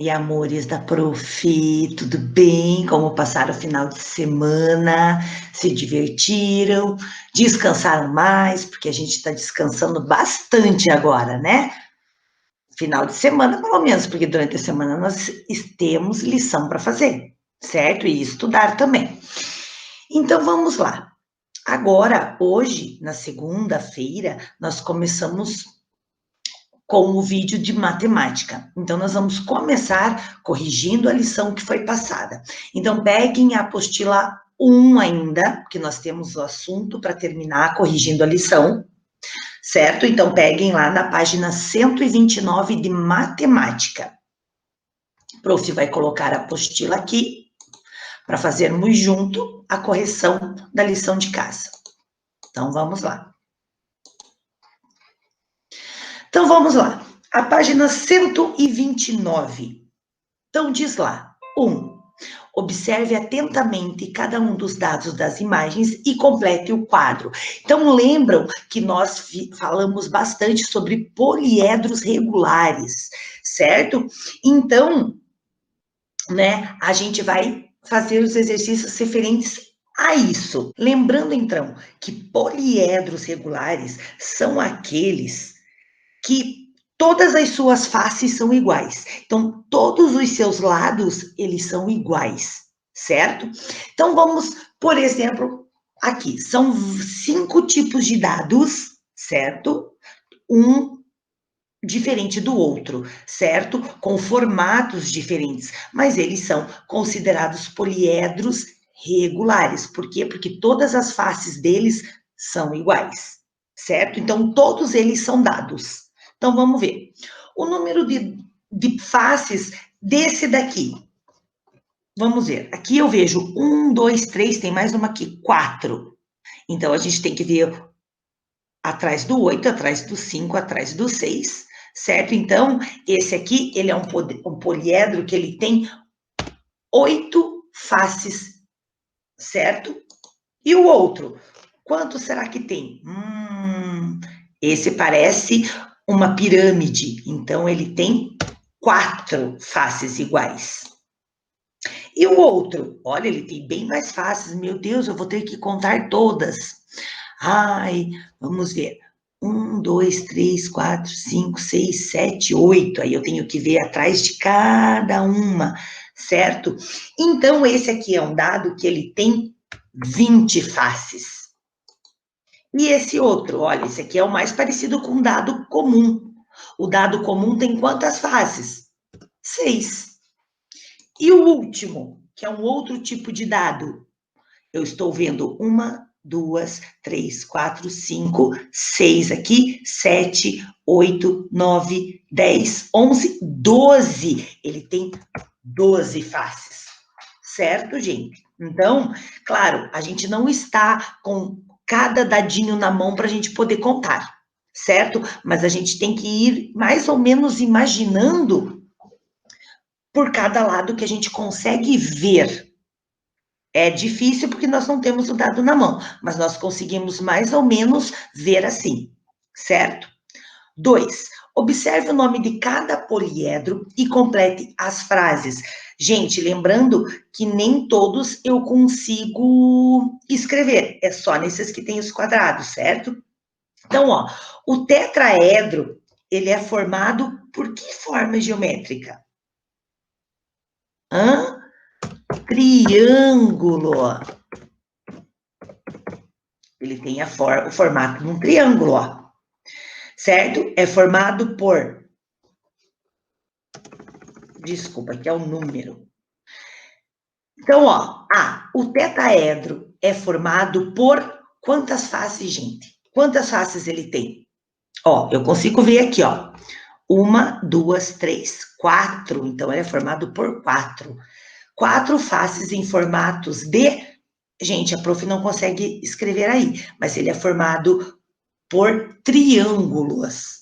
Oi, amores da Prof, tudo bem? Como passaram o final de semana? Se divertiram? Descansaram mais? Porque a gente está descansando bastante agora, né? Final de semana, pelo menos, porque durante a semana nós temos lição para fazer, certo? E estudar também. Então, vamos lá. Agora, hoje, na segunda-feira, nós começamos com o vídeo de matemática. Então, nós vamos começar corrigindo a lição que foi passada. Então, peguem a apostila 1 ainda, que nós temos o assunto para terminar corrigindo a lição, certo? Então, peguem lá na página 129 de matemática. O prof vai colocar a apostila aqui para fazermos junto a correção da lição de casa. Então, vamos lá. Então, vamos lá. A página 129. Então, diz lá, 1. Observe atentamente cada um dos dados das imagens e complete o quadro. Então, lembram que nós falamos bastante sobre poliedros regulares, certo? Então, né, a gente vai fazer os exercícios referentes a isso. Lembrando, então, que poliedros regulares são aqueles que todas as suas faces são iguais. Então, todos os seus lados, eles são iguais, certo? Então, vamos, por exemplo, aqui, são 5 tipos de dados, certo? Um diferente do outro, certo? Com formatos diferentes, mas eles são considerados poliedros regulares. Por quê? Porque todas as faces deles são iguais, certo? Então, todos eles são dados. Então, vamos ver. O número de faces desse daqui. Vamos ver. Aqui eu vejo 1, 2, 3, tem mais uma aqui, 4. Então, a gente tem que ver atrás do 8, atrás do 5, atrás do 6, certo? Então, esse aqui, ele é um poliedro que ele tem 8 faces, certo? E o outro, quanto será que tem? Esse parece uma pirâmide, então ele tem 4 faces iguais. E o outro, olha, ele tem bem mais faces, meu Deus, eu vou ter que contar todas. Ai, vamos ver. 1, 2, 3, 4, 5, 6, 7, 8. Aí eu tenho que ver atrás de cada uma, certo? Então, esse aqui é um dado que ele tem 20 faces. E esse outro, olha, esse aqui é o mais parecido com um dado comum. O dado comum tem quantas faces? 6. E o último, que é um outro tipo de dado? Eu estou vendo 1, 2, 3, 4, 5, 6 aqui, 7, 8, 9, 10, 11, 12. Ele tem 12 faces, certo, gente? Então, claro, a gente não está com cada dadinho na mão para a gente poder contar, certo? Mas a gente tem que ir mais ou menos imaginando por cada lado que a gente consegue ver. É difícil porque nós não temos o dado na mão, mas nós conseguimos mais ou menos ver assim, certo? 2. Observe o nome de cada poliedro e complete as frases. Gente, lembrando que nem todos eu consigo escrever, é só nesses que tem os quadrados, certo? Então, ó, o tetraedro, ele é formado por que forma geométrica? Triângulo. Ele tem o formato de um triângulo, ó. Certo? É formado por... Desculpa, aqui é o número. Então, ó, o tetaedro é formado por quantas faces, gente? Quantas faces ele tem? Ó, eu consigo ver aqui, ó. 1, 2, 3, 4. Então, ele é formado por 4. 4 faces em formatos de... Gente, a prof não consegue escrever aí, mas ele é formado por triângulos.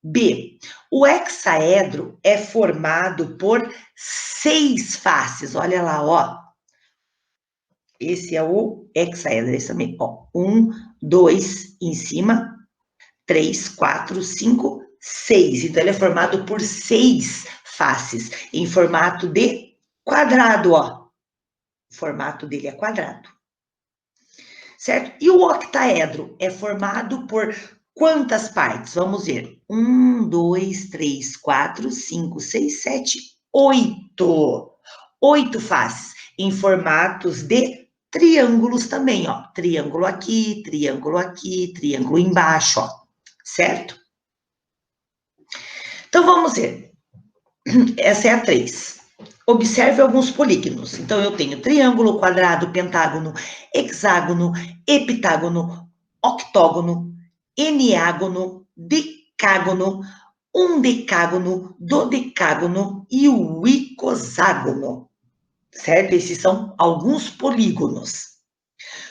B. O hexaedro é formado por 6 faces. Olha lá, ó. Esse é o hexaedro, esse também, ó. 1, 2 em cima, 3, 4, 5, 6. Então, ele é formado por 6 faces, em formato de quadrado, ó. O formato dele é quadrado. Certo? E o octaedro é formado por quantas partes? Vamos ver. 1, 2, 3, 4, 5, 6, 7, 8. 8 faces em formatos de triângulos também, ó. Triângulo aqui, triângulo embaixo, ó. Certo? Então, vamos ver. Essa é a 3. Observe alguns polígonos. Então, eu tenho triângulo, quadrado, pentágono, hexágono, heptágono, octógono, eneágono, decágono, undecágono, dodecágono e o icoságono. Certo? Esses são alguns polígonos.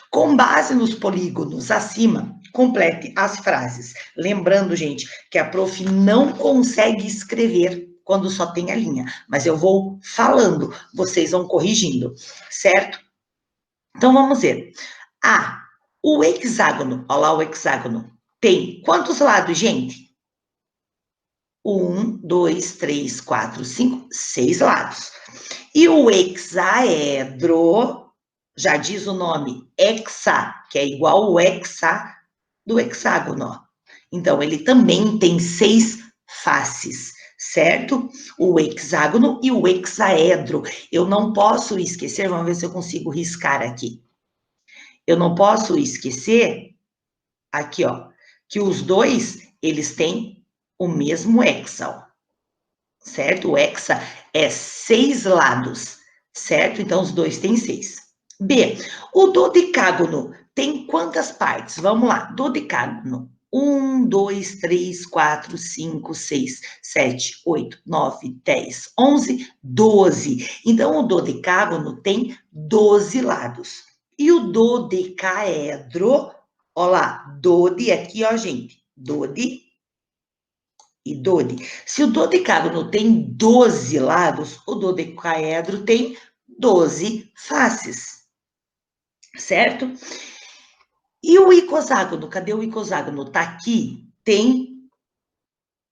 Com base nos polígonos acima, complete as frases. Lembrando, gente, que a prof não consegue escrever quando só tem a linha, mas eu vou falando, vocês vão corrigindo, certo? Então, vamos ver. O hexágono, olha lá o hexágono, tem quantos lados, gente? 1, 2, 3, 4, 5, 6 lados. E o hexaedro, já diz o nome, hexa, que é igual ao hexa do hexágono, ó. Então, ele também tem 6 faces, certo? O hexágono e o hexaedro. Eu não posso esquecer, vamos ver se eu consigo riscar aqui. Eu não posso esquecer, aqui, ó, que os dois, eles têm o mesmo hexa, ó. Certo? O hexa é 6 lados, certo? Então, os dois têm 6. B, o dodecágono tem quantas partes? Vamos lá, dodecágono. 1, 2, 3, 4, 5, 6, 7, 8, 9, 10, 11, 12. Então, o dodecágono tem 12 lados. E o dodecaedro, ó lá, dode aqui, ó, gente, dode e dode. Se o dodecágono tem 12 lados, o dodecaedro tem 12 faces, certo? E o icoságono, cadê o icoságono? Tá aqui,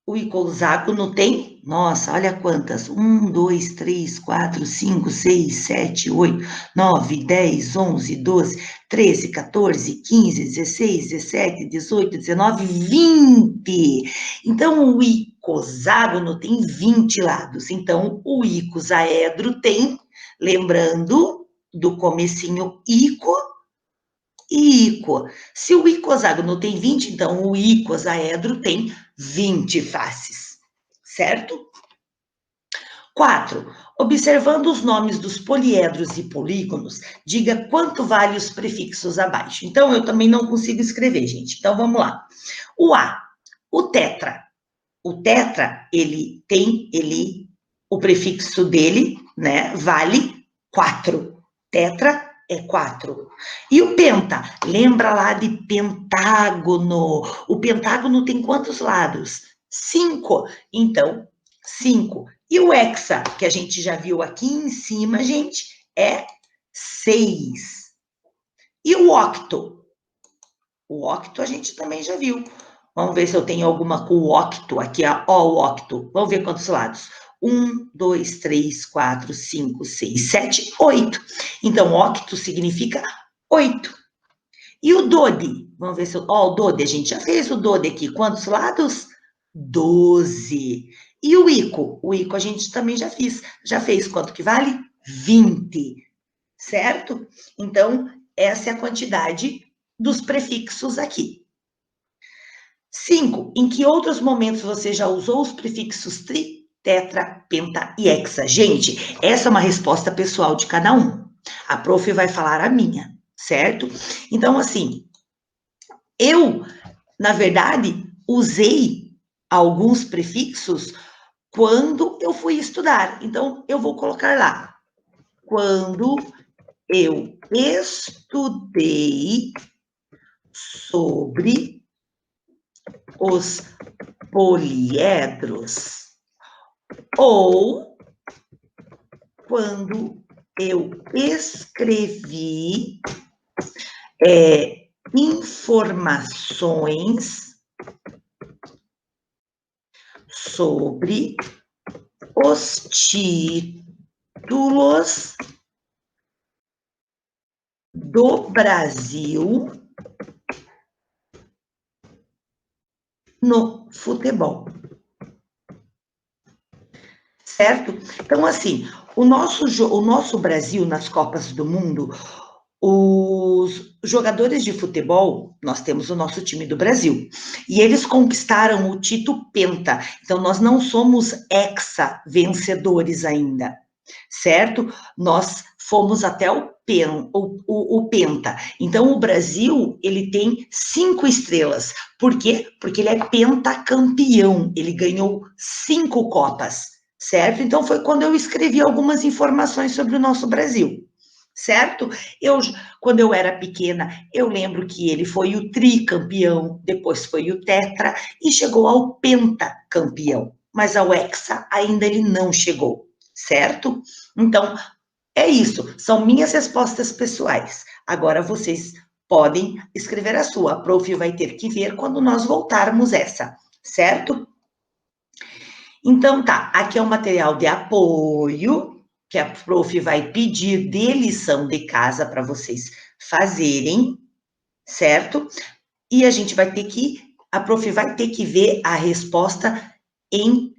o icoságono tem, nossa, olha quantas, 1, 2, 3, 4, 5, 6, 7, 8, 9, 10, 11, 12, 13, 14, 15, 16, 17, 18, 19, 20. Então, o icoságono tem 20 lados. Então, o icosaedro tem, lembrando do comecinho ico e ico. Se o icoságono tem 20, então o icosaedro tem 20 faces, certo? 4. Observando os nomes dos poliedros e polígonos, diga quanto vale os prefixos abaixo. Então, eu também não consigo escrever, gente. Então, vamos lá. O A, o tetra. O tetra, o prefixo dele, né, vale 4. Tetra é 4. E o penta? Lembra lá de pentágono. O pentágono tem quantos lados? 5. Então, 5. E o hexa, que a gente já viu aqui em cima, gente, é 6. E o octo? O octo a gente também já viu. Vamos ver se eu tenho alguma com o octo aqui, ó, o octo. Vamos ver quantos lados. 1, 2, 3, 4, 5, 6, 7, 8. Então, octo significa 8. E o dode? Vamos ver se eu... Ó, o dode, a gente já fez o dode aqui. Quantos lados? 12. E o ico? O ico a gente também já fez. Já fez. Quanto que vale? 20. Certo? Então, essa é a quantidade dos prefixos aqui. 5. Em que outros momentos você já usou os prefixos tri, tetra, penta e hexa? Gente, essa é uma resposta pessoal de cada um. A prof vai falar a minha, certo? Então, assim, eu, na verdade, usei alguns prefixos quando eu fui estudar. Então, eu vou colocar lá. Quando eu estudei sobre os poliedros, ou quando eu escrevi informações sobre os títulos do Brasil no futebol. Certo? Então, assim, o nosso Brasil nas Copas do Mundo, os jogadores de futebol, nós temos o nosso time do Brasil, e eles conquistaram o título Penta, então nós não somos hexa-vencedores ainda, certo? Nós fomos até o Penta. Então, o Brasil, ele tem 5 estrelas. Por quê? Porque ele é pentacampeão, ele ganhou 5 Copas, certo? Então, foi quando eu escrevi algumas informações sobre o nosso Brasil, certo? Quando eu era pequena, eu lembro que ele foi o tricampeão, depois foi o tetra e chegou ao pentacampeão, mas ao hexa ainda ele não chegou, certo? Então, é isso, são minhas respostas pessoais. Agora vocês podem escrever a sua, a prof vai ter que ver quando nós voltarmos essa, certo? Então tá, aqui é um material de apoio, que a prof vai pedir de lição de casa para vocês fazerem, certo? E a prof vai ter que ver a resposta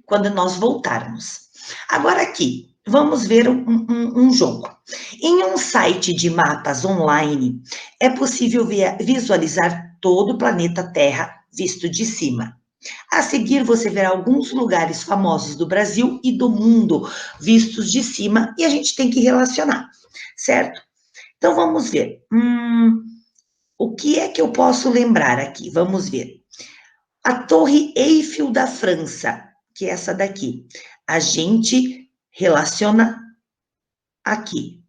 quando nós voltarmos. Agora aqui, vamos ver um jogo. Em um site de mapas online, é possível visualizar todo o planeta Terra visto de cima. A seguir, você verá alguns lugares famosos do Brasil e do mundo vistos de cima e a gente tem que relacionar, certo? Então, vamos ver. O que é que eu posso lembrar aqui? Vamos ver. A Torre Eiffel da França, que é essa daqui. A gente relaciona aqui.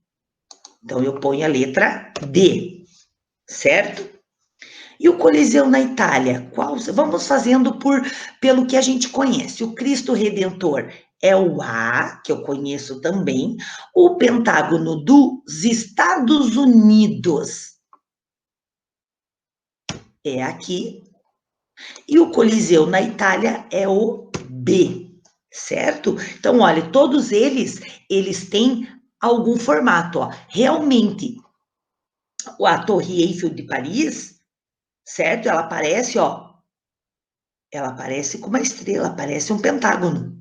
Então, eu ponho a letra D, certo? E o Coliseu na Itália? Vamos fazendo pelo que a gente conhece. O Cristo Redentor é o A, que eu conheço também. O Pentágono dos Estados Unidos é aqui. E o Coliseu na Itália é o B, certo? Então, olha, todos eles têm algum formato, ó. Realmente, a Torre Eiffel de Paris, certo? Ela parece, ó, ela parece com uma estrela, parece um pentágono,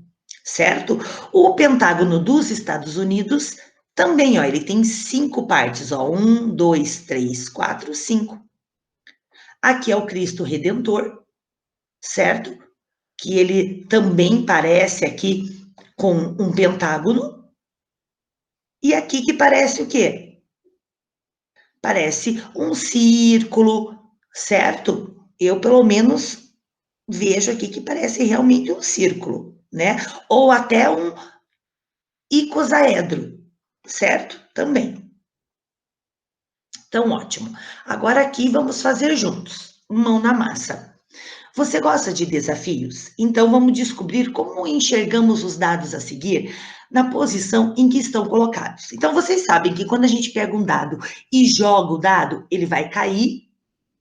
certo? O Pentágono dos Estados Unidos também, ó, ele tem 5 partes, ó, 1, 2, 3, 4, 5. Aqui é o Cristo Redentor, certo? Que ele também parece aqui com um pentágono. E aqui que parece o quê? Parece um círculo, certo? Eu, pelo menos, vejo aqui que parece realmente um círculo, né? Ou até um icosaedro, certo? Também. Então, ótimo. Agora aqui vamos fazer juntos. Mão na massa. Você gosta de desafios? Então vamos descobrir como enxergamos os dados a seguir na posição em que estão colocados. Então vocês sabem que quando a gente pega um dado e joga o dado, ele vai cair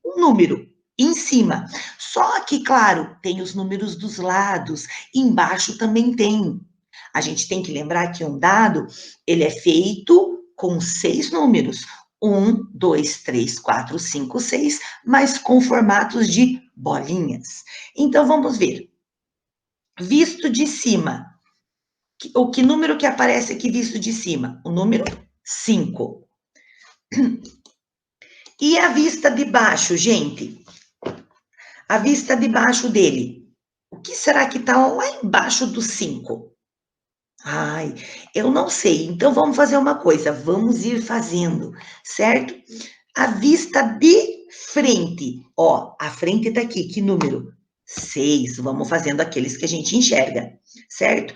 um número em cima. Só que, claro, tem os números dos lados, embaixo também tem. A gente tem que lembrar que um dado, ele é feito com 6 números. 1, 2, 3, 4, 5, 6, mas com formatos de bolinhas. Então, vamos ver. Visto de cima. Que número que aparece aqui visto de cima? O número 5. E a vista de baixo, gente? A vista de baixo dele. O que será que está lá embaixo do 5? Ai, eu não sei. Então, vamos fazer uma coisa. Vamos ir fazendo, certo? A vista de frente. Ó, a frente está aqui. Que número? 6. Vamos fazendo aqueles que a gente enxerga, certo?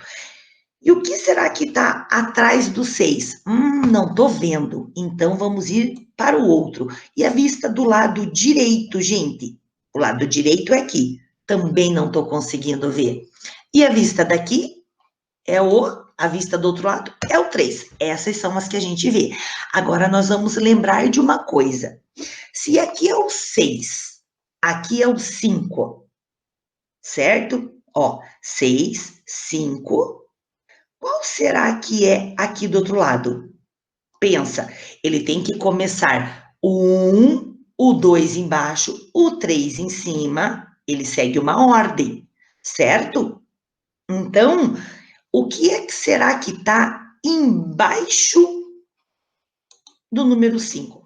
E o que será que está atrás do 6? Não estou vendo. Então, vamos ir para o outro. E a vista do lado direito, gente? O lado direito é aqui. Também não estou conseguindo ver. E a vista daqui a vista do outro lado é o 3. Essas são as que a gente vê. Agora, nós vamos lembrar de uma coisa. Se aqui é o 6, aqui é o 5, certo? Ó, 6, 5. Qual será que é aqui do outro lado? Pensa, ele tem que começar o 1, o 2 embaixo, o 3 em cima, ele segue uma ordem, certo? Então, o que é que será que está embaixo do número 5?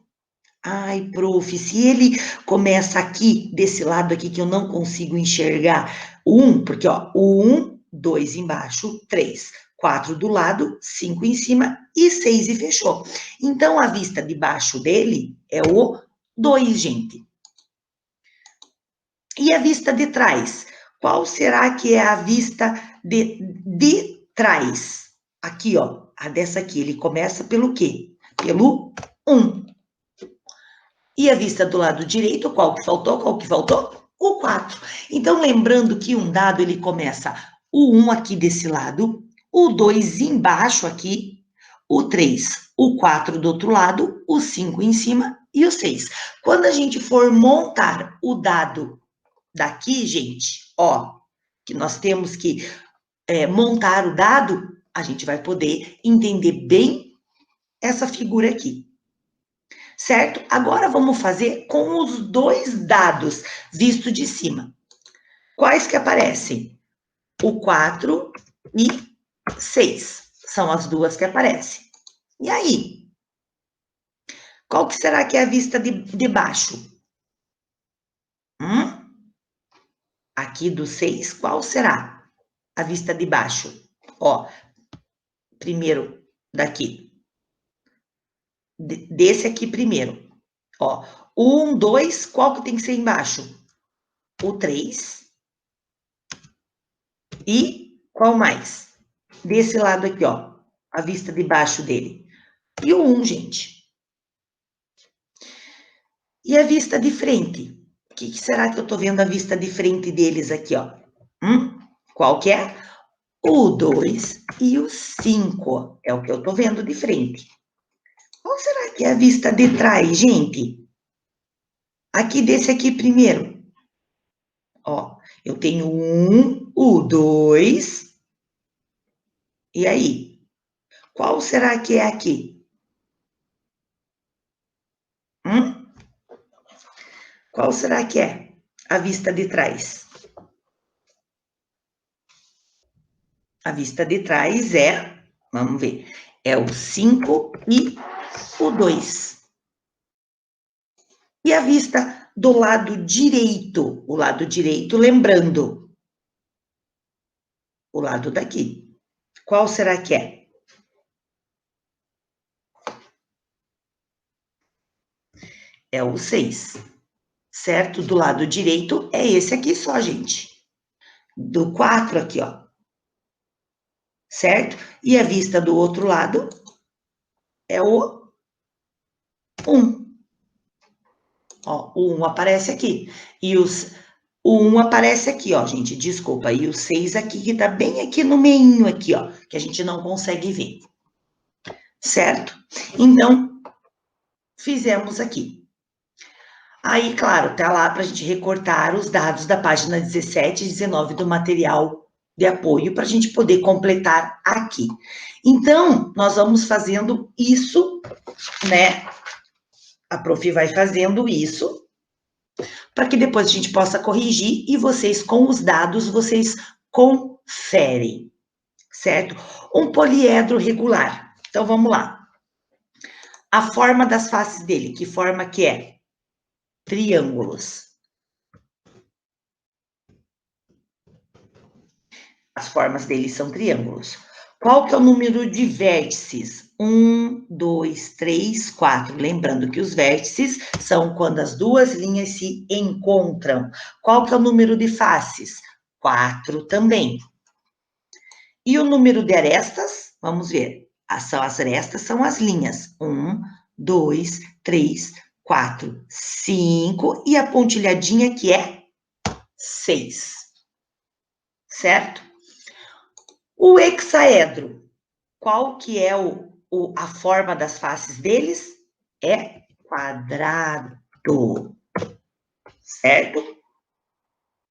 Ai, prof, se ele começa aqui, desse lado aqui, que eu não consigo enxergar, o 1, porque, ó, o 1, 2 embaixo, 3, 4 do lado, 5 em cima e 6 e fechou. Então, a vista de baixo dele é o 2, gente. E a vista de trás? Qual será que é a vista de trás? Aqui, ó, a dessa aqui, ele começa pelo quê? Pelo 1. E a vista do lado direito, qual que faltou? Qual que faltou? O 4. Então, lembrando que um dado, ele começa o 1 aqui desse lado, o 2 embaixo aqui, o 3, o 4 do outro lado, o 5 em cima e o 6. Quando a gente for montar o dado daqui, gente, ó, que nós temos que montar o dado, a gente vai poder entender bem essa figura aqui. Certo? Agora vamos fazer com os dois dados visto de cima. Quais que aparecem? O 4 e 6. São as duas que aparecem. E aí? Qual que será que é a vista de baixo? Aqui do 6, qual será a vista de baixo? Ó, primeiro daqui. Desse aqui primeiro. Ó, 1, 2, qual que tem que ser embaixo? O 3. E qual mais? Desse lado aqui, ó, a vista de baixo dele. E o 1, gente. E a vista de frente? O que será que eu tô vendo a vista de frente deles aqui, ó? Qual que é? O 2 e o 5. É o que eu tô vendo de frente. Qual será que é a vista de trás, gente? Aqui desse aqui primeiro. Ó, eu tenho o 2. E aí? Qual será que é aqui? Qual será que é a vista de trás? A vista de trás é, vamos ver, é o 5 e o 2. E a vista do lado direito? O lado direito, lembrando, o lado daqui. Qual será que é? É o 6, certo? Do lado direito é esse aqui só, gente. Do 4 aqui, ó. Certo? E a vista do outro lado é o 1. Ó, o 1 aparece aqui. E o 1 aparece aqui, ó, gente, desculpa. E o 6 aqui, que tá bem aqui no meinho aqui, ó, que a gente não consegue ver. Certo? Então, fizemos aqui. Aí, claro, tá lá para a gente recortar os dados da página 17 e 19 do material de apoio para a gente poder completar aqui. Então, nós vamos fazendo isso, né? A prof vai fazendo isso, para que depois a gente possa corrigir e vocês, com os dados, vocês conferem, certo? Um poliedro regular. Então, vamos lá. A forma das faces dele, que forma que é? Triângulos. As formas dele são triângulos. Qual que é o número de vértices? 1, 2, 3, 4. Lembrando que os vértices são quando as duas linhas se encontram. Qual que é o número de faces? 4 também. E o número de arestas? Vamos ver. As arestas são as linhas. 1, 2, 3, 4, 5. E a pontilhadinha que é 6. Certo? O hexaedro, qual que é a forma das faces deles? É quadrado, certo?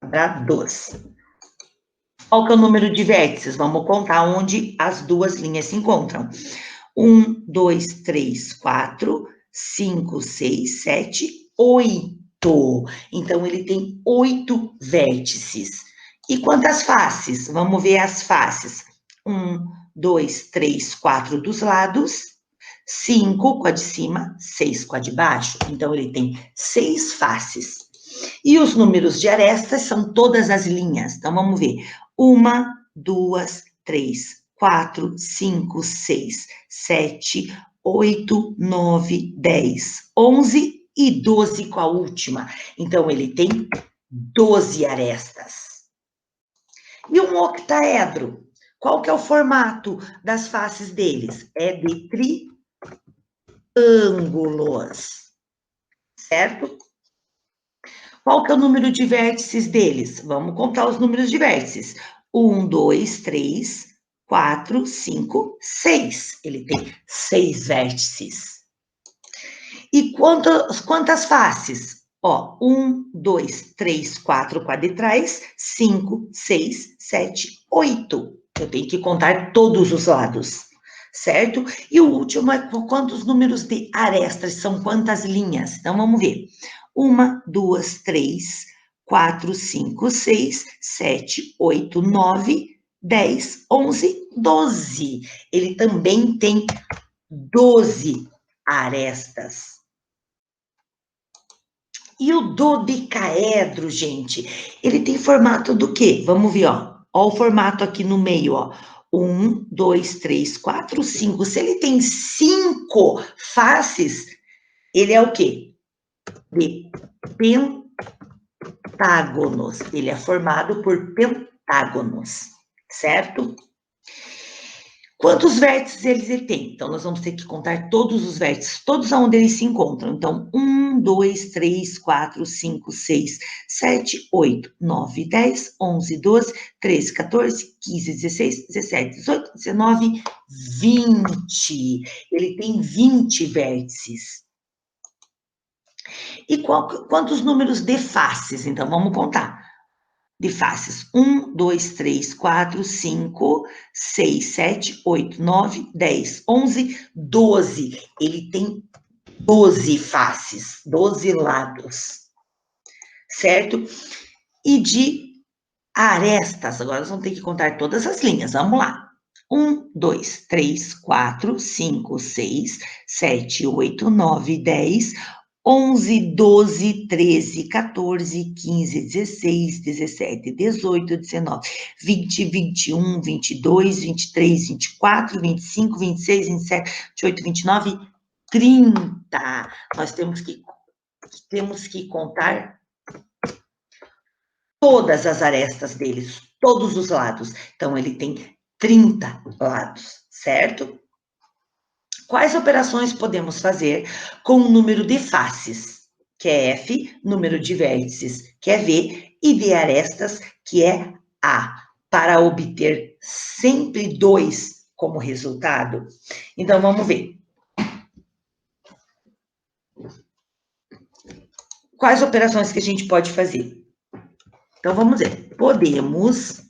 Quadrados. Qual que é o número de vértices? Vamos contar onde as duas linhas se encontram. 1, 2, 3, 4, 5, 6, 7, 8. Então, ele tem 8 vértices. E quantas faces? Vamos ver as faces. 1, 2, 3, 4 dos lados, 5 com a de cima, 6 com a de baixo. Então, ele tem 6 faces. E os números de arestas são todas as linhas. Então, vamos ver. 1, 2, 3, 4, 5, 6, 7, 8, 9, 10, 11 e 12 com a última. Então, ele tem 12 arestas. E um octaedro? Qual que é o formato das faces deles? É de triângulos, certo? Qual que é o número de vértices deles? Vamos contar os números de vértices. 1, 2, 3, 4, 5, 6. Ele tem 6 vértices. E quantas faces? Ó, 1, 2, 3, 4 com a de trás, 5, 6, 7, 8. Eu tenho que contar todos os lados, certo? E o último é quantos números de arestas, são quantas linhas? Então, vamos ver. 1, 2, 3, 4, 5, 6, 7, 8, 9, 10, 11, 12. Ele também tem 12 arestas. E o dodecaedro, gente, ele tem formato do quê? Vamos ver, ó. Ó o formato aqui no meio, ó. 1, 2, 3, 4, 5. Se ele tem 5 faces, ele é o quê? De pentágonos. Ele é formado por pentágonos, certo? Quantos vértices ele tem? Então, nós vamos ter que contar todos os vértices, todos onde eles se encontram. Então, 1, 2, 3, 4, 5, 6, 7, 8, 9, 10, 11, 12, 13, 14, 15, 16, 17, 18, 19, 20. Ele tem 20 vértices. E quantos números de faces? Então, vamos contar. De faces. 1, 2, 3, 4, 5, 6, 7, 8, 9, 10, 11, 12. Ele tem 12 faces, 12 lados, certo? E de arestas, agora nós vamos ter que contar todas as linhas, vamos lá. 1, 2, 3, 4, 5, 6, 7, 8, 9, 10, 11, 12, 13, 14, 15, 16, 17, 18, 19, 20, 21, 22, 23, 24, 25, 26, 27, 28, 29, 30. Nós temos que contar todas as arestas deles, todos os lados. Então, ele tem 30 lados, certo? Quais operações podemos fazer com o número de faces, que é F, número de vértices, que é V, e de arestas, que é A, para obter sempre 2 como resultado? Então, vamos ver. Quais operações que a gente pode fazer? Então, vamos ver. Podemos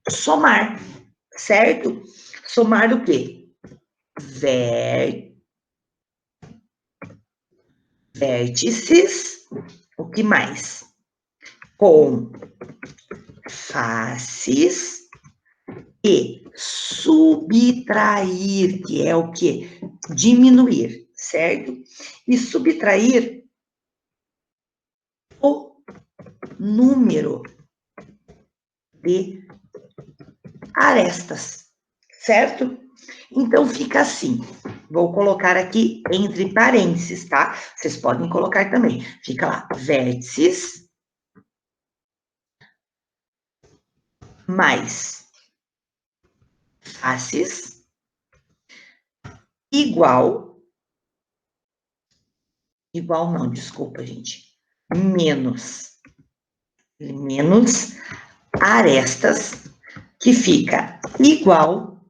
somar, certo? Somar o quê? Vértices, o que mais? Com faces e subtrair, que é o quê? Diminuir, certo? E subtrair o número de arestas, certo? Então, fica assim. Vou colocar aqui entre parênteses, tá? Vocês podem colocar também. Fica lá, vértices mais faces igual não, desculpa, gente. Menos arestas, que fica igual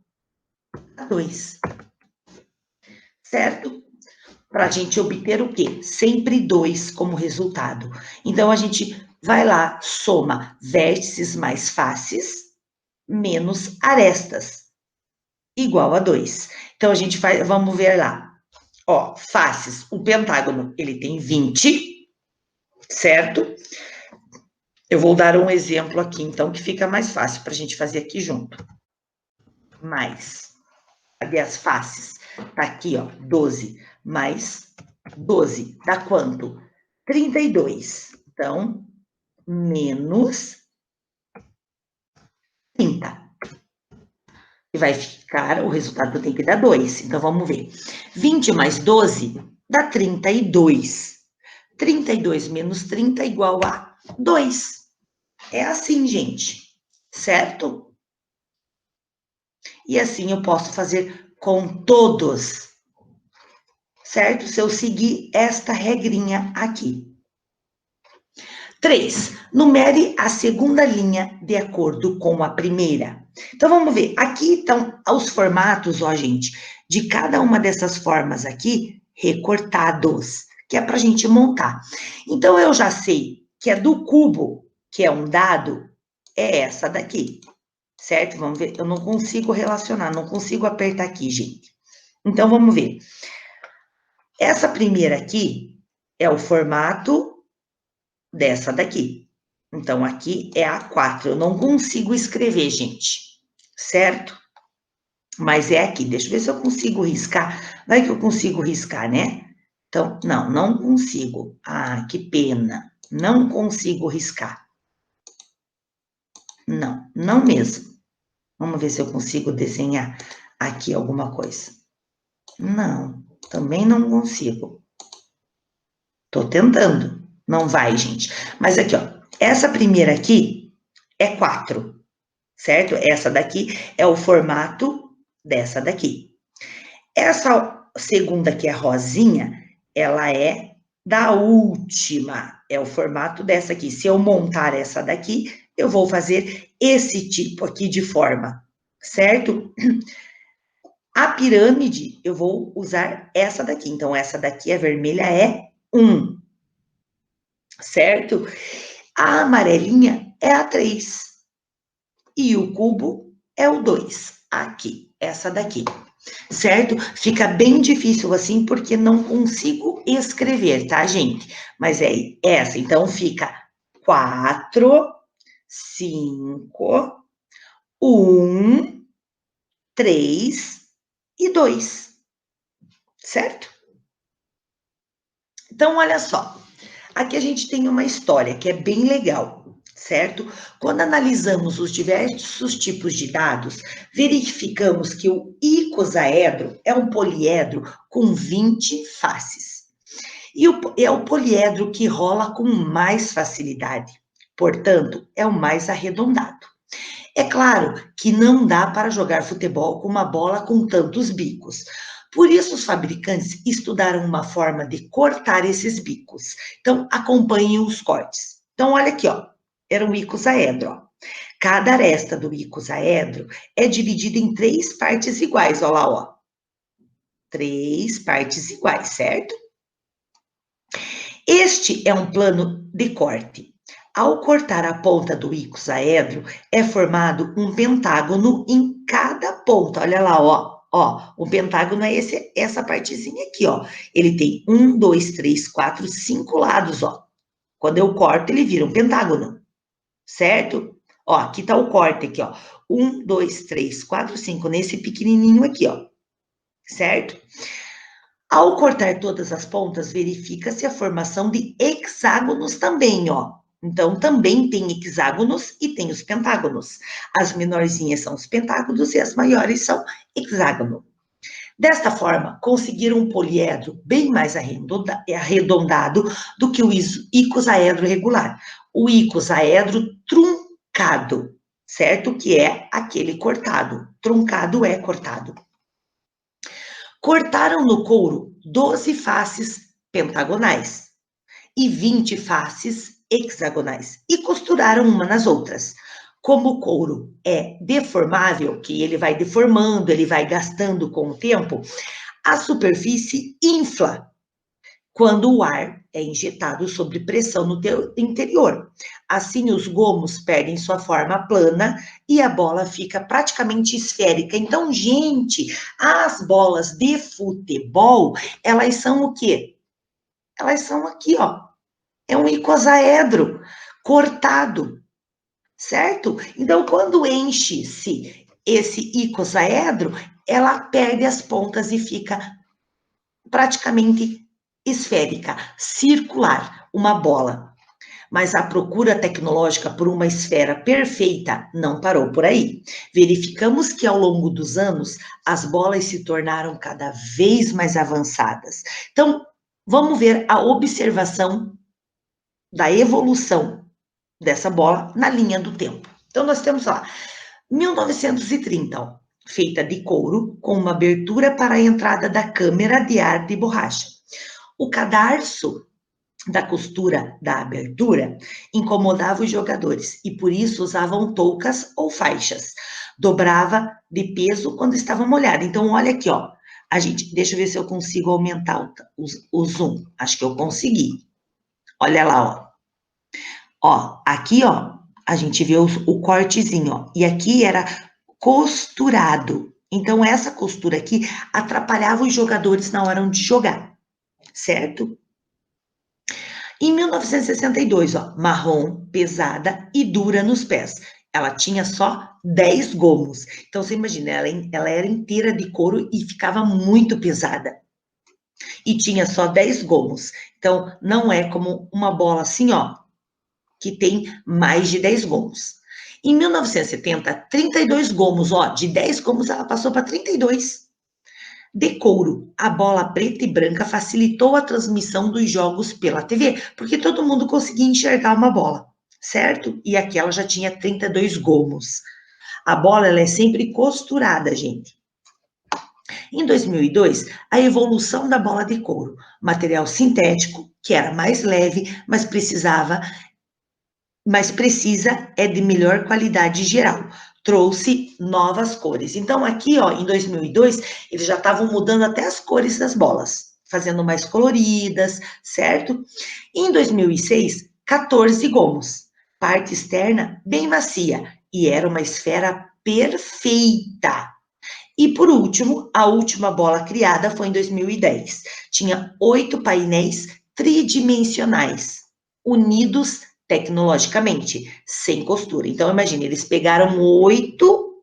a 2. Certo? Para a gente obter o quê? Sempre 2 como resultado. Então, a gente vai lá, soma vértices mais faces menos arestas, igual a 2. Então, a gente faz, vamos ver lá. Ó, faces, o pentágono, ele tem 20, certo? Eu vou dar um exemplo aqui, então, que fica mais fácil para a gente fazer aqui junto. Mais, cadê as faces? Tá aqui, ó, 12 mais 12, dá quanto? 32. Então, menos 30. E vai ficar, o resultado tem que dar 2. Então, vamos ver. 20 mais 12 dá 32. 32 menos 30 é igual a 2. É assim, gente, certo? E assim eu posso fazer com todos, certo? Se eu seguir esta regrinha aqui. 3. Numere a segunda linha de acordo com a primeira. Então, vamos ver. Aqui estão os formatos, ó, gente, de cada uma dessas formas aqui, recortados, que é para a gente montar. Então, eu já sei que a do cubo, que é um dado, é essa daqui, certo? Vamos ver. Eu não consigo relacionar, não consigo apertar aqui, gente. Então, vamos ver. Essa primeira aqui é o formato dessa daqui. Então, aqui é a 4. Eu não consigo escrever, gente, certo? Mas é aqui. Deixa eu ver se eu consigo riscar. Vai que eu consigo riscar, né? Então, não consigo. Ah, que pena. Não consigo riscar. Não mesmo. Vamos ver se eu consigo desenhar aqui alguma coisa. Não, também não consigo. Tô tentando. Não vai, gente. Mas aqui, ó. Essa primeira aqui é 4. Certo? Essa daqui é o formato dessa daqui. Essa segunda que é rosinha, ela é da última, é o formato dessa aqui. Se eu montar essa daqui, eu vou fazer esse tipo aqui de forma, certo? A pirâmide, eu vou usar essa daqui. Então, essa daqui, a vermelha, é 1, certo? A amarelinha é a 3. E o cubo é o 2, aqui, essa daqui, certo? Fica bem difícil assim, porque não consigo escrever, tá, gente? Mas é essa, então fica 4, 5, 1, 3 e 2, certo? Então, olha só, aqui a gente tem uma história que é bem legal, certo? Quando analisamos os diversos tipos de dados, verificamos que o icosaedro é um poliedro com 20 faces. E é o poliedro que rola com mais facilidade, portanto, é o mais arredondado. É claro que não dá para jogar futebol com uma bola com tantos bicos. Por isso, os fabricantes estudaram uma forma de cortar esses bicos. Então, acompanhem os cortes. Então, olha aqui, ó. Era um icosaedro, ó. Cada aresta do icosaedro é dividida em 3 partes iguais, ó lá, ó. 3 partes iguais, certo? Este é um plano de corte. Ao cortar a ponta do icosaedro, é formado um pentágono em cada ponta. Olha lá, ó. Ó, o pentágono é essa partezinha aqui, ó. Ele tem 1, 2, 3, 4, 5 lados, ó. Quando eu corto, ele vira um pentágono, certo? Ó, aqui tá o corte aqui, ó. 1, 2, 3, 4, 5, nesse pequenininho aqui, ó. Certo? Ao cortar todas as pontas, verifica-se a formação de hexágonos também, ó. Então, também tem hexágonos e tem os pentágonos. As menorzinhas são os pentágonos e as maiores são hexágono. Desta forma, conseguiram um poliedro bem mais arredondado do que o icosaedro regular. O icosaedro truncado, certo? Que é aquele cortado. Truncado é cortado. Cortaram no couro 12 faces pentagonais e 20 faces hexagonais e costuraram uma nas outras. Como o couro é deformável, que ele vai deformando, ele vai gastando com o tempo, a superfície infla quando o ar é injetado sob pressão no teu interior. Assim, os gomos perdem sua forma plana e a bola fica praticamente esférica. Então, gente, as bolas de futebol, elas são o quê? Elas são aqui, ó. É um icosaedro cortado, certo? Então, quando enche-se esse icosaedro, ela perde as pontas e fica praticamente esférica, circular, uma bola. Mas a procura tecnológica por uma esfera perfeita não parou por aí. Verificamos que ao longo dos anos, as bolas se tornaram cada vez mais avançadas. Então, vamos ver a observação da evolução dessa bola na linha do tempo. Então, nós temos lá 1930, ó, feita de couro, com uma abertura para a entrada da câmara de ar de borracha. O cadarço da costura da abertura incomodava os jogadores e por isso usavam toucas ou faixas. Dobrava de peso quando estava molhada. Então, olha aqui, ó. Deixa eu ver se eu consigo aumentar o zoom. Acho que eu consegui. Olha lá, ó. Ó, aqui, ó, a gente vê o cortezinho, ó. E aqui era costurado. Então, essa costura aqui atrapalhava os jogadores na hora de jogar, certo? Em 1962, ó, marrom, pesada e dura nos pés. Ela tinha só 10 gomos. Então, você imagina, ela era inteira de couro e ficava muito pesada. E tinha só 10 gomos. Então, não é como uma bola assim, ó, que tem mais de 10 gomos. Em 1970, 32 gomos, ó, de 10 gomos ela passou para 32. De couro, a bola preta e branca facilitou a transmissão dos jogos pela TV, porque todo mundo conseguia enxergar uma bola, certo? E aqui ela já tinha 32 gomos. A bola, ela é sempre costurada, gente. Em 2002, a evolução da bola de couro, material sintético, que era mais leve, mas precisa é de melhor qualidade geral. Trouxe novas cores. Então, aqui, ó, em 2002, eles já estavam mudando até as cores das bolas, fazendo mais coloridas, certo? Em 2006, 14 gomos, parte externa bem macia, e era uma esfera perfeita. E por último, a última bola criada foi em 2010. Tinha 8 painéis tridimensionais, unidos tecnologicamente, sem costura. Então, imagine, eles pegaram 8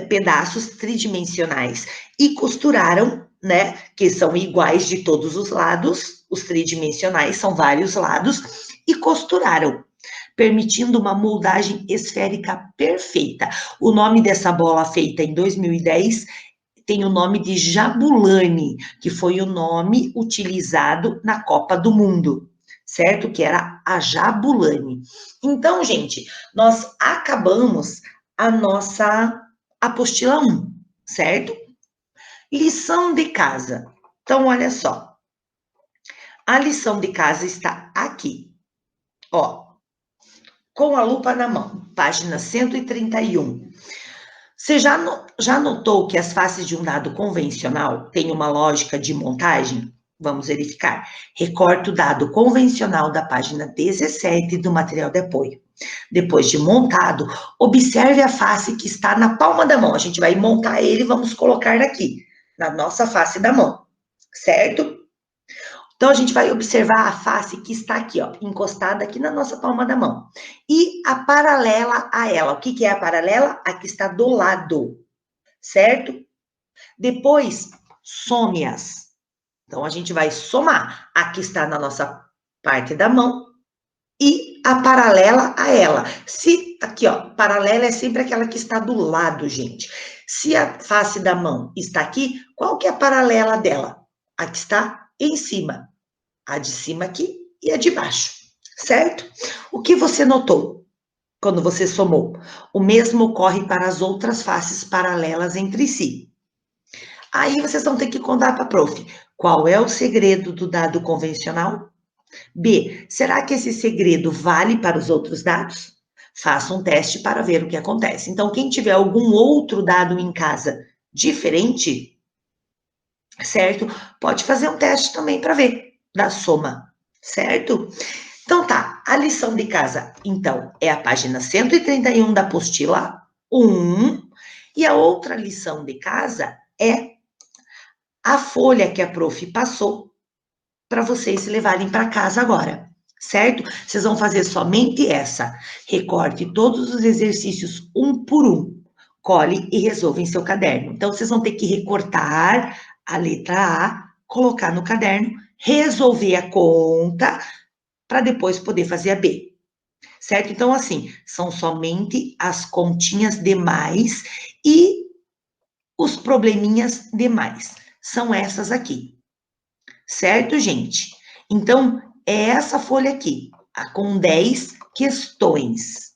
pedaços tridimensionais e costuraram, né, que são iguais de todos os lados, os tridimensionais são vários lados, e costuraram, permitindo uma moldagem esférica perfeita. O nome dessa bola feita em 2010 tem o nome de Jabulani, que foi o nome utilizado na Copa do Mundo, certo? Que era a Jabulani. Então, gente, nós acabamos a nossa apostila 1, certo? Lição de casa. Então, olha só. A lição de casa está aqui. Ó, com a lupa na mão, página 131. Você já notou que as faces de um dado convencional têm uma lógica de montagem? Vamos verificar. Recorta o dado convencional da página 17 do material de apoio. Depois de montado, observe a face que está na palma da mão. A gente vai montar ele e vamos colocar aqui, na nossa face da mão, certo? Então, a gente vai observar a face que está aqui, ó, encostada aqui na nossa palma da mão. E a paralela a ela. O que é a paralela? A que está do lado, certo? Depois, some-as. Então, a gente vai somar a que está na nossa parte da mão e a paralela a ela. Se, aqui, ó, paralela é sempre aquela que está do lado, gente. Se a face da mão está aqui, qual que é a paralela dela? A que está em cima. A de cima aqui e a de baixo, certo? O que você notou quando você somou? O mesmo ocorre para as outras faces paralelas entre si. Aí vocês vão ter que contar para a prof. Qual é o segredo do dado convencional? B. Será que esse segredo vale para os outros dados? Faça um teste para ver o que acontece. Então, quem tiver algum outro dado em casa diferente, certo? Pode fazer um teste também para ver da soma, certo? Então tá, a lição de casa, então, é a página 131 da apostila 1, e a outra lição de casa é a folha que a prof passou para vocês levarem para casa agora, certo? Vocês vão fazer somente essa. Recorte todos os exercícios um por um, cole e resolva em seu caderno. Então, vocês vão ter que recortar a letra A, colocar no caderno, resolver a conta, para depois poder fazer a B, certo? Então, assim, são somente as continhas demais e os probleminhas demais. São essas aqui, certo, gente? Então, é essa folha aqui, com 10 questões,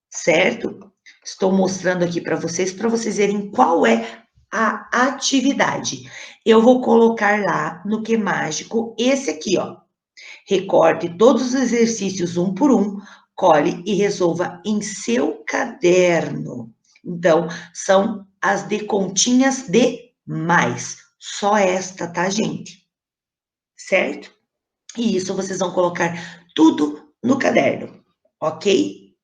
certo? Estou mostrando aqui para vocês verem qual é a atividade. Eu vou colocar lá no Que Mágico esse aqui, ó. Recorte todos os exercícios um por um, cole e resolva em seu caderno. Então, são as de continhas de mais. Só esta, tá, gente? Certo? E isso vocês vão colocar tudo no caderno, ok?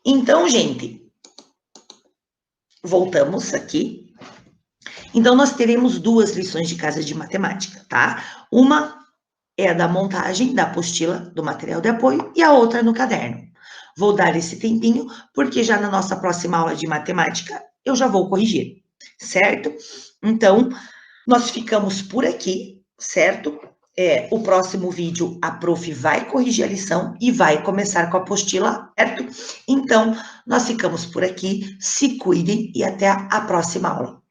Então, gente, voltamos aqui. Então, nós teremos duas lições de casa de matemática, tá? Uma é a da montagem da apostila do material de apoio e a outra no caderno. Vou dar esse tempinho, porque já na nossa próxima aula de matemática eu já vou corrigir, certo? Então, nós ficamos por aqui, certo? O próximo vídeo a prof vai corrigir a lição e vai começar com a apostila, certo? Então, nós ficamos por aqui, se cuidem e até a próxima aula.